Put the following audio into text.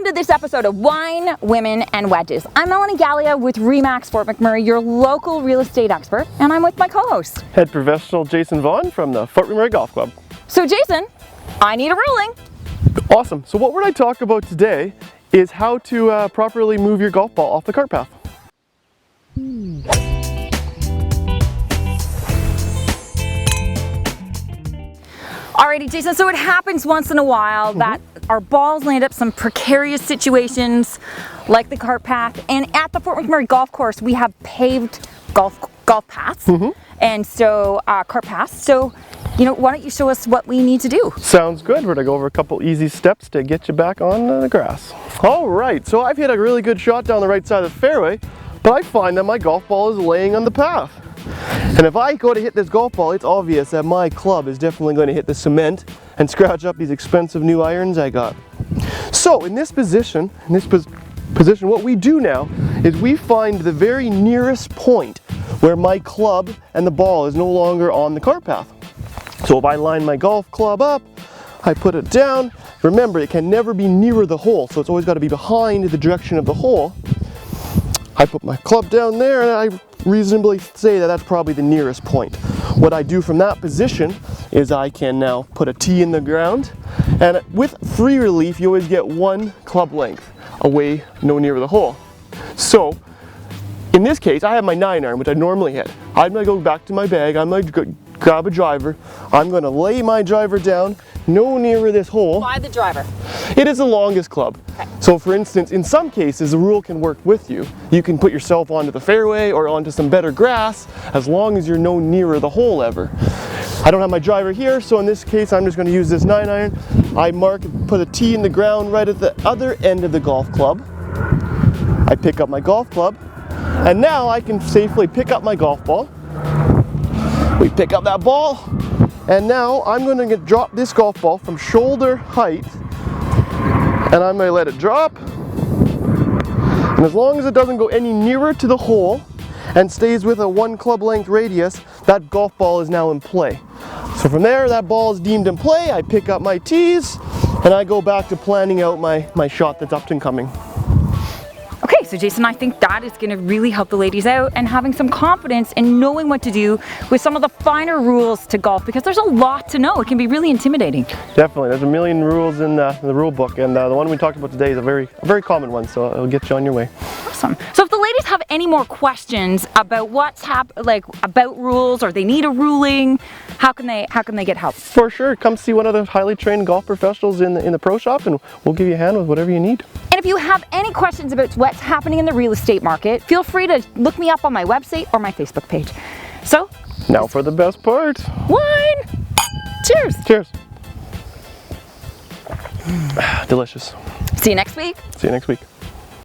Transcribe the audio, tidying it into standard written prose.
to this episode of Wine, Women and Wedges. I'm Melanie Galea with RE/MAX Fort McMurray, your local real estate expert, and I'm with my co-host, head professional Jason Vaughan from the Fort McMurray Golf Club. So Jason, I need a ruling. Awesome. So what we're going to talk about today is how to properly move your golf ball off the cart path. Alrighty, Jason, so it happens once in a while that our balls land up some precarious situations like the cart path, and at the Fort McMurray Golf Course we have paved golf paths and so cart paths. So, why don't you show us what we need to do? Sounds good. We're going to go over a couple easy steps to get you back on the grass. Alright, so I've hit a really good shot down the right side of the fairway, but I find that my golf ball is laying on the path. And if I go to hit this golf ball, it's obvious that my club is definitely going to hit the cement and scratch up these expensive new irons I got. So in this position, what we do now is we find the very nearest point where my club and the ball is no longer on the cart path. So if I line my golf club up, I put it down. Remember, it can never be nearer the hole, so it's always got to be behind the direction of the hole. I put my club down there and I reasonably say that that's probably the nearest point. What I do from that position is I can now put a tee in the ground, and with free relief you always get one club length away, no nearer the hole. So in this case I have my 9-iron, which I normally hit. I'm going to go back to my bag, I'm going to grab a driver, I'm going to lay my driver down no nearer this hole. By the driver. It is the longest club. Okay. So for instance, in some cases the rule can work with you. You can put yourself onto the fairway or onto some better grass as long as you're no nearer the hole ever. I don't have my driver here, so in this case I'm just going to use this 9-iron. I put a tee in the ground right at the other end of the golf club. I pick up my golf club, and now I can safely pick up my golf ball. We pick up that ball, and now I'm going to drop this golf ball from shoulder height, and I'm going to let it drop. And as long as it doesn't go any nearer to the hole and stays with a 1 club length radius, that golf ball is now in play. So from there, that ball is deemed in play. I pick up my tees and I go back to planning out my shot that's up and coming. Okay, so Jason, I think that is going to really help the ladies out and having some confidence in knowing what to do with some of the finer rules to golf, because there's a lot to know. It can be really intimidating. Definitely, there's a million rules in the rule book, and the one we talked about today is a very common one, so it'll get you on your way. Awesome. So if the ladies have any more questions about about rules, or they need a ruling, how can they get help? For sure, come see one of the highly trained golf professionals in the pro shop, and we'll give you a hand with whatever you need. And if you have any questions about what's happening in the real estate market, feel free to look me up on my website or my Facebook page. So, now for the best part. Wine! Cheers! Cheers. Delicious. See you next week. See you next week.